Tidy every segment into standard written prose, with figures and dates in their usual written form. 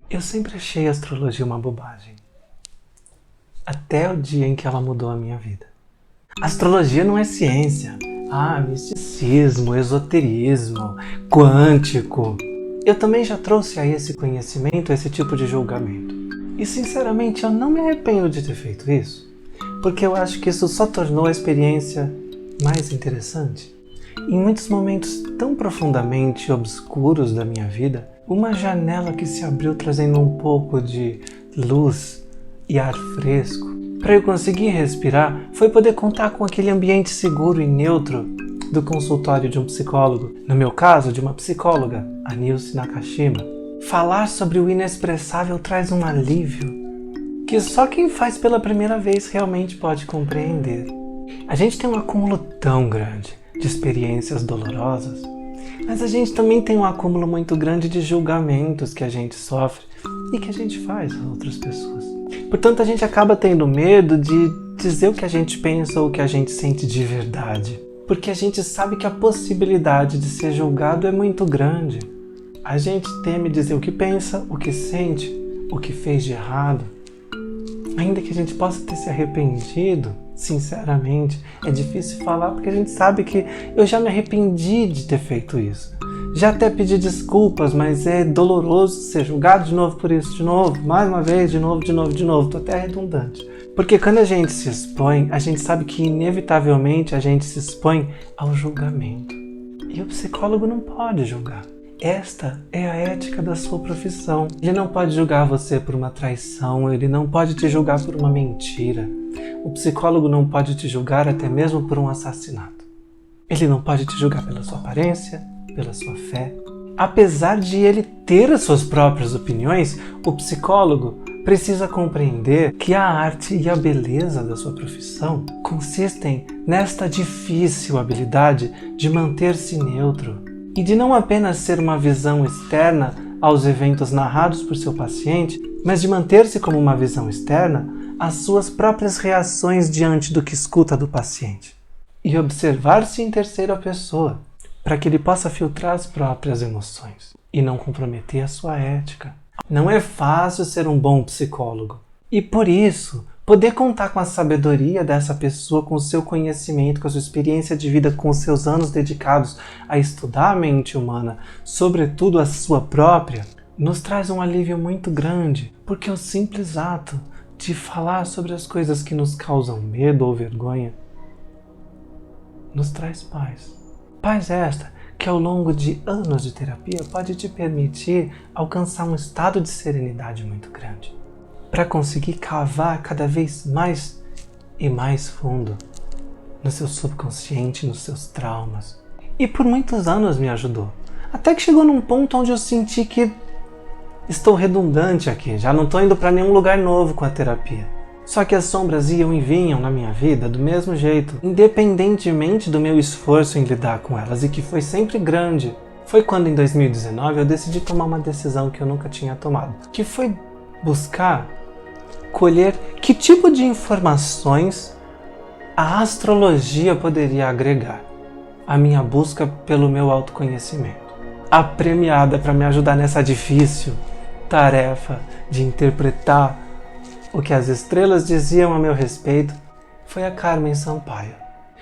Eu sempre achei a astrologia uma bobagem. Até o dia em que ela mudou a minha vida. Astrologia não é ciência. Misticismo, esoterismo, quântico. Eu também já trouxe a esse conhecimento esse tipo de julgamento. E sinceramente eu não me arrependo de ter feito isso. Porque eu acho que isso só tornou a experiência mais interessante. Em muitos momentos tão profundamente obscuros da minha vida, uma janela que se abriu trazendo um pouco de luz e ar fresco. Para eu conseguir respirar, foi poder contar com aquele ambiente seguro e neutro do consultório de um psicólogo. No meu caso, de uma psicóloga, a Nilce Nakashima. Falar sobre o inexpressável traz um alívio que só quem faz pela primeira vez realmente pode compreender. A gente tem um acúmulo tão grande de experiências dolorosas, mas a gente também tem um acúmulo muito grande de julgamentos que a gente sofre e que a gente faz às outras pessoas. Portanto, a gente acaba tendo medo de dizer o que a gente pensa ou o que a gente sente de verdade, porque a gente sabe que a possibilidade de ser julgado é muito grande. A gente teme dizer o que pensa, o que sente, o que fez de errado. Ainda que a gente possa ter se arrependido, sinceramente, é difícil falar porque a gente sabe que eu já me arrependi de ter feito isso. Já até pedi desculpas, mas é doloroso ser julgado de novo por isso, de novo, mais uma vez, de novo, tô até redundante. Porque quando a gente se expõe, a gente sabe que inevitavelmente a gente se expõe ao julgamento. E o psicólogo não pode julgar. Esta é a ética da sua profissão. Ele não pode julgar você por uma traição, ele não pode te julgar por uma mentira. O psicólogo não pode te julgar até mesmo por um assassinato. Ele não pode te julgar pela sua aparência, pela sua fé. Apesar de ele ter as suas próprias opiniões, o psicólogo precisa compreender que a arte e a beleza da sua profissão consistem nesta difícil habilidade de manter-se neutro e de não apenas ser uma visão externa aos eventos narrados por seu paciente, mas de manter-se como uma visão externa às suas próprias reações diante do que escuta do paciente e observar-se em terceira pessoa, para que ele possa filtrar as próprias emoções e não comprometer a sua ética. Não é fácil ser um bom psicólogo e, por isso, poder contar com a sabedoria dessa pessoa, com o seu conhecimento, com a sua experiência de vida, com os seus anos dedicados a estudar a mente humana, sobretudo a sua própria, nos traz um alívio muito grande, porque o simples ato de falar sobre as coisas que nos causam medo ou vergonha nos traz paz. Paz esta que ao longo de anos de terapia pode te permitir alcançar um estado de serenidade muito grande, para conseguir cavar cada vez mais e mais fundo no seu subconsciente, nos seus traumas. E por muitos anos me ajudou, até que chegou num ponto onde eu senti que estou redundante aqui, já não estou indo para nenhum lugar novo com a terapia. Só que as sombras iam e vinham na minha vida do mesmo jeito, independentemente do meu esforço em lidar com elas, e que foi sempre grande. Foi quando em 2019 eu decidi tomar uma decisão que eu nunca tinha tomado, que foi buscar colher que tipo de informações a astrologia poderia agregar à minha busca pelo meu autoconhecimento. A premiada para me ajudar nessa difícil tarefa de interpretar o que as estrelas diziam a meu respeito foi a Carmen Sampaio.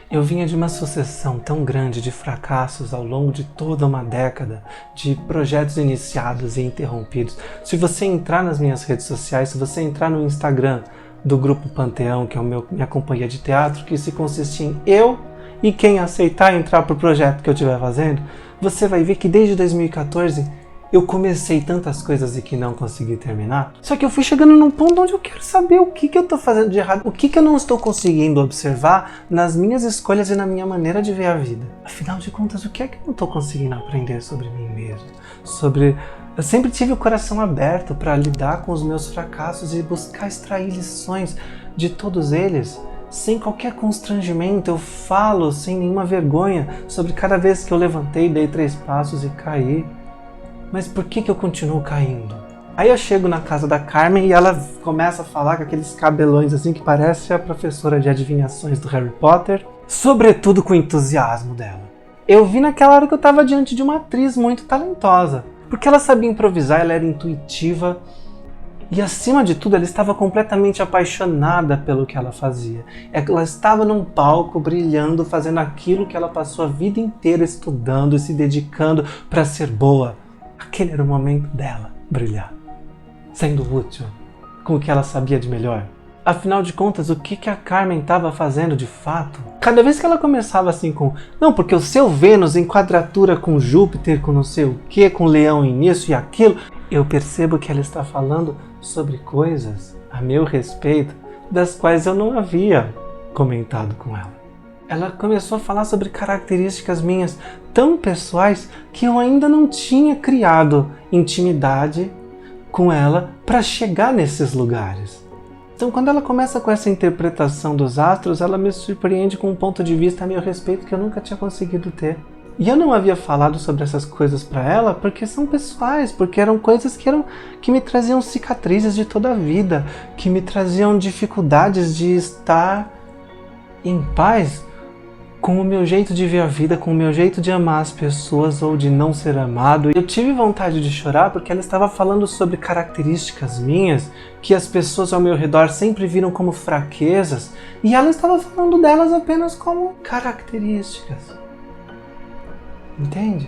Eu vinha de uma sucessão tão grande de fracassos ao longo de toda uma década, de projetos iniciados e interrompidos. Se você entrar nas minhas redes sociais, se você entrar no Instagram do Grupo Panteão, que é minha companhia de teatro, que se consiste em eu e quem aceitar entrar para o projeto que eu estiver fazendo, você vai ver que desde 2014 eu comecei tantas coisas e que não consegui terminar. Só que eu fui chegando num ponto onde eu quero saber o que eu estou fazendo de errado, o que eu não estou conseguindo observar nas minhas escolhas e na minha maneira de ver a vida. Afinal de contas, o que é que eu não estou conseguindo aprender sobre mim mesmo? Eu sempre tive o coração aberto para lidar com os meus fracassos e buscar extrair lições de todos eles. Sem qualquer constrangimento, eu falo sem nenhuma vergonha sobre cada vez que eu levantei, dei 3 passos e caí. Mas por que eu continuo caindo? Aí eu chego na casa da Carmen e ela começa a falar com aqueles cabelões assim que parece a professora de adivinhações do Harry Potter, sobretudo com o entusiasmo dela. Eu vi naquela hora que eu estava diante de uma atriz muito talentosa. Porque ela sabia improvisar, ela era intuitiva e, acima de tudo, ela estava completamente apaixonada pelo que ela fazia. Ela estava num palco, brilhando, fazendo aquilo que ela passou a vida inteira estudando e se dedicando para ser boa. Aquele era o momento dela, brilhar, sendo útil, com o que ela sabia de melhor. Afinal de contas, o que a Carmen estava fazendo de fato? Cada vez que ela começava assim com... Não, porque o seu Vênus em quadratura com Júpiter, com não sei o que, com Leão em isso e aquilo, eu percebo que ela está falando sobre coisas, a meu respeito, das quais eu não havia comentado com ela. Ela começou a falar sobre características minhas tão pessoais que eu ainda não tinha criado intimidade com ela para chegar nesses lugares. Então, quando ela começa com essa interpretação dos astros, ela me surpreende com um ponto de vista a meu respeito que eu nunca tinha conseguido ter. E eu não havia falado sobre essas coisas para ela porque são pessoais, porque eram coisas que me traziam cicatrizes de toda a vida, que me traziam dificuldades de estar em paz com o meu jeito de ver a vida, com o meu jeito de amar as pessoas ou de não ser amado. Eu tive vontade de chorar porque ela estava falando sobre características minhas que as pessoas ao meu redor sempre viram como fraquezas e ela estava falando delas apenas como características. Entende?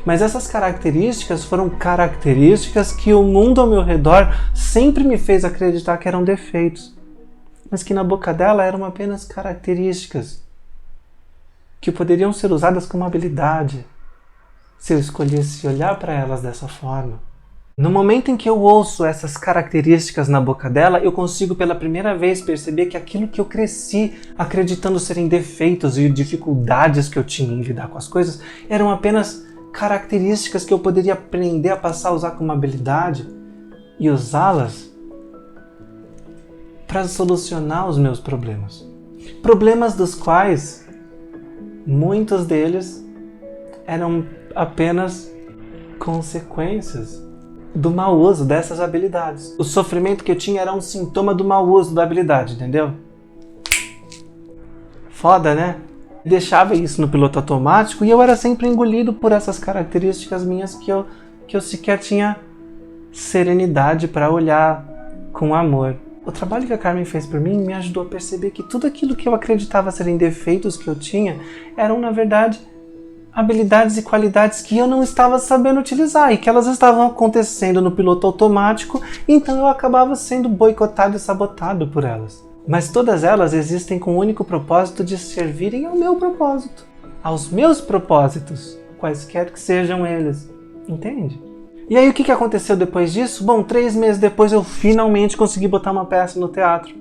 Mas essas características foram características que o mundo ao meu redor sempre me fez acreditar que eram defeitos, mas que na boca dela eram apenas características que poderiam ser usadas como habilidade, se eu escolhesse olhar para elas dessa forma. No momento em que eu ouço essas características na boca dela, eu consigo pela primeira vez perceber que aquilo que eu cresci acreditando serem defeitos e dificuldades que eu tinha em lidar com as coisas eram apenas características que eu poderia aprender a passar a usar como habilidade e usá-las para solucionar os meus problemas. Problemas dos quais muitos deles eram apenas consequências do mau uso dessas habilidades. O sofrimento que eu tinha era um sintoma do mau uso da habilidade, entendeu? Foda, né? Deixava isso no piloto automático e eu era sempre engolido por essas características minhas que eu sequer tinha serenidade para olhar com amor. O trabalho que a Carmen fez por mim me ajudou a perceber que tudo aquilo que eu acreditava serem defeitos que eu tinha eram, na verdade, habilidades e qualidades que eu não estava sabendo utilizar e que elas estavam acontecendo no piloto automático, então eu acabava sendo boicotado e sabotado por elas. Mas todas elas existem com o único propósito de servirem ao meu propósito, aos meus propósitos, quaisquer que sejam eles, entende? E aí o que aconteceu depois disso? Bom, 3 meses depois eu finalmente consegui botar uma peça no teatro.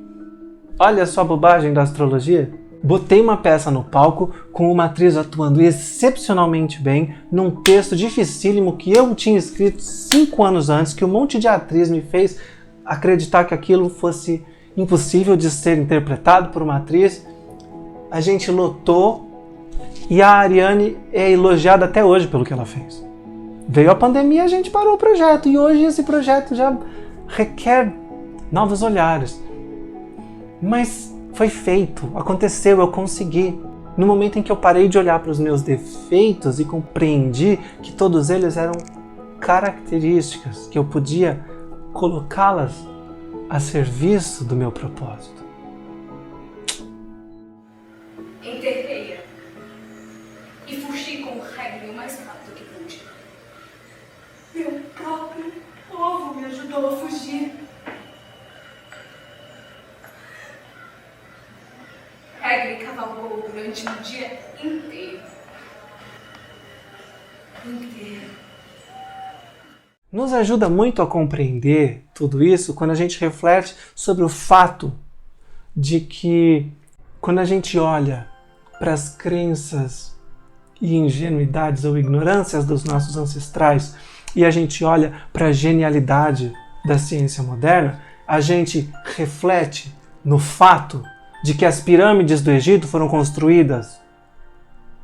Olha só a bobagem da astrologia. Botei uma peça no palco com uma atriz atuando excepcionalmente bem num texto dificílimo que eu tinha escrito 5 anos antes, que um monte de atriz me fez acreditar que aquilo fosse impossível de ser interpretado por uma atriz. A gente lotou e a Ariane é elogiada até hoje pelo que ela fez. Veio a pandemia, a gente parou o projeto e hoje esse projeto já requer novos olhares. Mas foi feito, aconteceu, eu consegui. No momento em que eu parei de olhar para os meus defeitos e compreendi que todos eles eram características, que eu podia colocá-las a serviço do meu propósito. Enterrei-a e fugi com o Hagrid o mais rápido que pude. Meu próprio povo me ajudou a fugir. Hagrid cavalgou durante um dia inteiro. Nos ajuda muito a compreender tudo isso quando a gente reflete sobre o fato de que quando a gente olha para as crenças e ingenuidades ou ignorâncias dos nossos ancestrais e a gente olha para a genialidade da ciência moderna, a gente reflete no fato de que as pirâmides do Egito foram construídas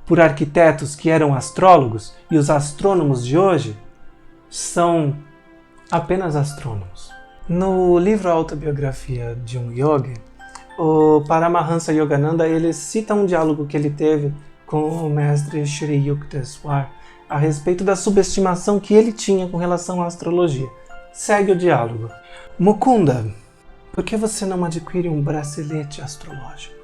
por arquitetos que eram astrólogos e os astrônomos de hoje são apenas astrônomos. No livro Autobiografia de um Yogi, o Paramahansa Yogananda ele cita um diálogo que ele teve com o mestre Shri Yukteswar, a respeito da subestimação que ele tinha com relação à astrologia. Segue o diálogo. Mukunda, por que você não adquire um bracelete astrológico?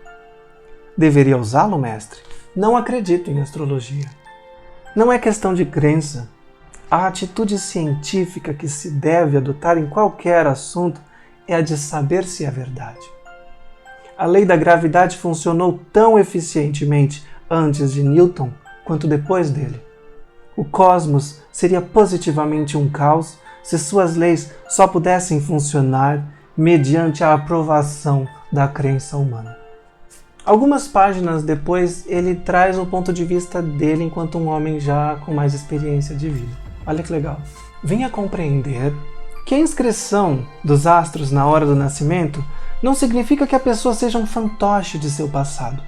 Deveria usá-lo, mestre? Não acredito em astrologia. Não é questão de crença. A atitude científica que se deve adotar em qualquer assunto é a de saber se é verdade. A lei da gravidade funcionou tão eficientemente antes de Newton quanto depois dele. O cosmos seria positivamente um caos se suas leis só pudessem funcionar mediante a aprovação da crença humana. Algumas páginas depois, ele traz o ponto de vista dele enquanto um homem já com mais experiência de vida. Olha que legal. Venha compreender que a inscrição dos astros na hora do nascimento não significa que a pessoa seja um fantoche de seu passado.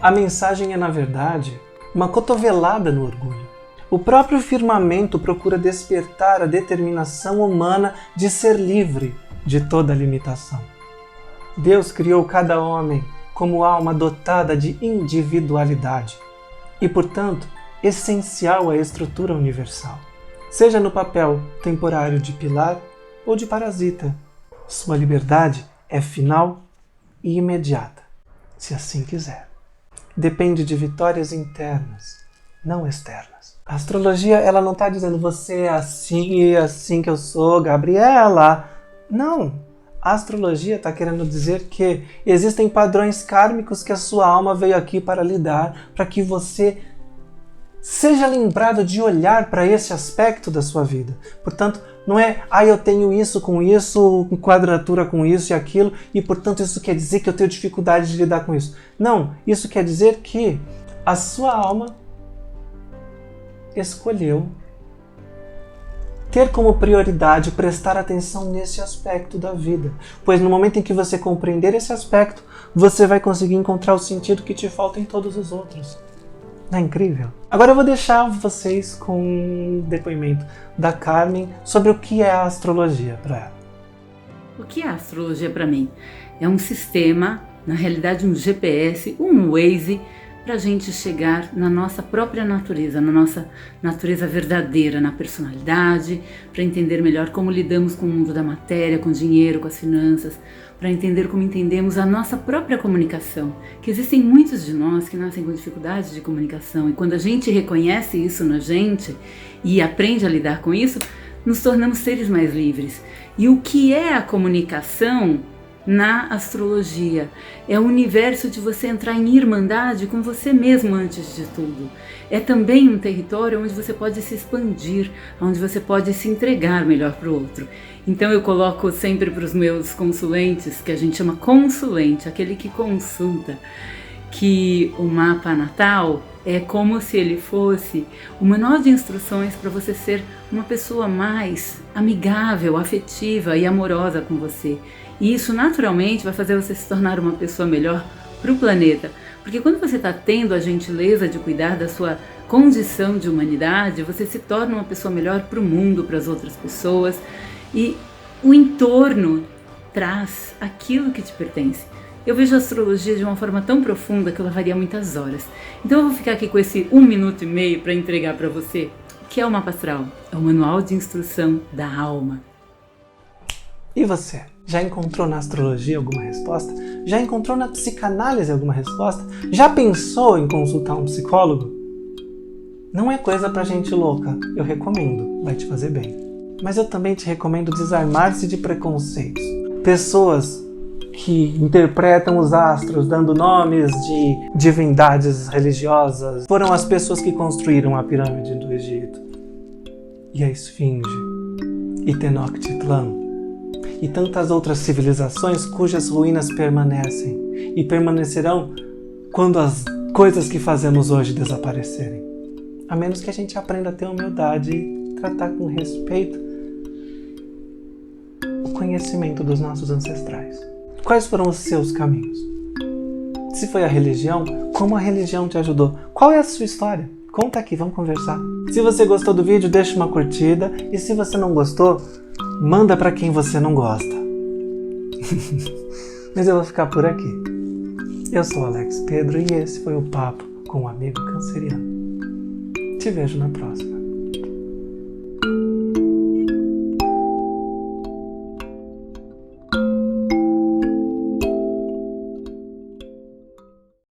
A mensagem é, na verdade, uma cotovelada no orgulho. O próprio firmamento procura despertar a determinação humana de ser livre de toda limitação. Deus criou cada homem como alma dotada de individualidade e, portanto, essencial à estrutura universal, seja no papel temporário de pilar ou de parasita. Sua liberdade é final e imediata, se assim quiser. Depende de vitórias internas, não externas. A astrologia, ela não está dizendo você é assim e assim que eu sou, Gabriela. Não. A astrologia está querendo dizer que existem padrões kármicos que a sua alma veio aqui para lidar, para que você seja lembrado de olhar para esse aspecto da sua vida. Portanto, não é, eu tenho isso, com quadratura com isso e aquilo, e portanto isso quer dizer que eu tenho dificuldade de lidar com isso. Não, isso quer dizer que a sua alma escolheu ter como prioridade prestar atenção nesse aspecto da vida. Pois no momento em que você compreender esse aspecto, você vai conseguir encontrar o sentido que te falta em todos os outros. Não é incrível? Agora eu vou deixar vocês com um depoimento da Carmen sobre o que é a astrologia para ela. O que é a astrologia para mim? É um sistema, na realidade um GPS, um Waze, para a gente chegar na nossa própria natureza, na nossa natureza verdadeira, na personalidade, para entender melhor como lidamos com o mundo da matéria, com o dinheiro, com as finanças, para entender como entendemos a nossa própria comunicação, que existem muitos de nós que nascem com dificuldades de comunicação, e quando a gente reconhece isso na gente e aprende a lidar com isso, nos tornamos seres mais livres. E o que é a comunicação? Na astrologia, é o universo de você entrar em irmandade com você mesmo antes de tudo. É também um território onde você pode se expandir, onde você pode se entregar melhor para o outro. Então eu coloco sempre para os meus consulentes, que a gente chama consulente, aquele que consulta, que o mapa natal é como se ele fosse o manual de instruções para você ser uma pessoa mais amigável, afetiva e amorosa com você. E isso naturalmente vai fazer você se tornar uma pessoa melhor para o planeta. Porque quando você está tendo a gentileza de cuidar da sua condição de humanidade, você se torna uma pessoa melhor para o mundo, para as outras pessoas. E o entorno traz aquilo que te pertence. Eu vejo a astrologia de uma forma tão profunda que eu levaria muitas horas. Então eu vou ficar aqui com esse 1 minuto e meio para entregar para você. O que é o mapa astral? É o manual de instrução da alma. E você? Já encontrou na astrologia alguma resposta? Já encontrou na psicanálise alguma resposta? Já pensou em consultar um psicólogo? Não é coisa pra gente louca, eu recomendo, vai te fazer bem. Mas eu também te recomendo desarmar-se de preconceitos. Pessoas que interpretam os astros dando nomes de divindades religiosas foram as pessoas que construíram a pirâmide do Egito, e a Esfinge, e Tenochtitlan, e tantas outras civilizações cujas ruínas permanecem e permanecerão quando as coisas que fazemos hoje desaparecerem. A menos que a gente aprenda a ter humildade e tratar com respeito o conhecimento dos nossos ancestrais. Quais foram os seus caminhos? Se foi a religião, como a religião te ajudou? Qual é a sua história? Conta aqui, vamos conversar. Se você gostou do vídeo, deixa uma curtida. E se você não gostou, manda para quem você não gosta. Mas eu vou ficar por aqui. Eu sou Alex Pedro e esse foi o Papo com um Amigo Canceriano. Te vejo na próxima.